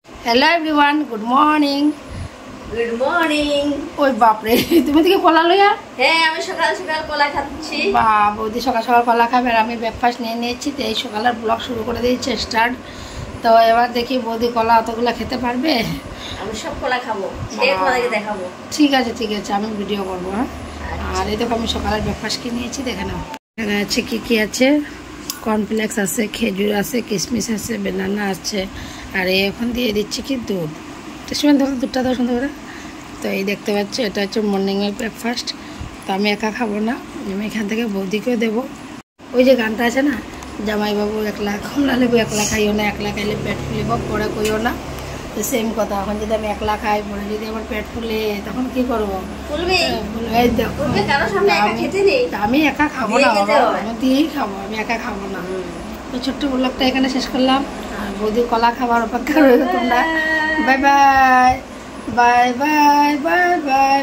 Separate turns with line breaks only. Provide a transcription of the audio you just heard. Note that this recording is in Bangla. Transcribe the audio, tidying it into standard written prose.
Hello everyone, good morning.
Good morning.
ওই বাপরে, তুমি থেকে কলা লইয়া?
হ্যাঁ, আমি সকাল সকাল কলা খাচ্ছি।
বা বৌদি সকাল সকাল কলা খাবে আর আমি ব্রেকফাস্ট নিয়ে নিয়েছি। তো এই সকালের ব্লগ শুরু করে দিয়েছি স্টার্ট। তো এবার দেখি বৌদি কলা অতগুলো খেতে পারবে।
আমি সব কলা খাবো, খেয়ে তোমাদেরকে দেখাবো।
ঠিক আছে ঠিক আছে, আমি ভিডিও করবো। হ্যাঁ, আর এই দেখো আমি সকালের ব্রেকফাস্ট কিনে নিয়েছি, দেখে নাও। এখানে আছে কি কি আছে, কর্নফ্লেক্স আছে, খেজুর আছে, কিশমিশ আছে, বেনানা আছে, আর এখন দিয়ে দিচ্ছি কি দুধ। সুন্দর ধরো দুধটা ধরো সুন্দর করে। তো এই দেখতে পাচ্ছ, এটা হচ্ছে মর্নিংয়ের ব্রেকফাস্ট। তো আমি একা খাবো না, আমি এখান থেকে বৌদিকেও দেবো। ওই যে গানটা আছে না, জামাইবাবু একলা কমলা লেবু একলা খাইও না, একলা খাইলে পেট ফুলিব, পরে কইও না। তো সেম কথা, এখন যদি আমি একলা খাই, পরে যদি আমার পেট ফুলে তখন কি করবো? আমি একা খাবো না, আমি দিয়েই খাবো, আমি একা খাবো না। তো ছোট্ট ব্লগটা এখানে শেষ করলাম। আর বৌদি কলা খাবার অপেক্ষা রইল তোমরা। Bye bye bye bye bye bye.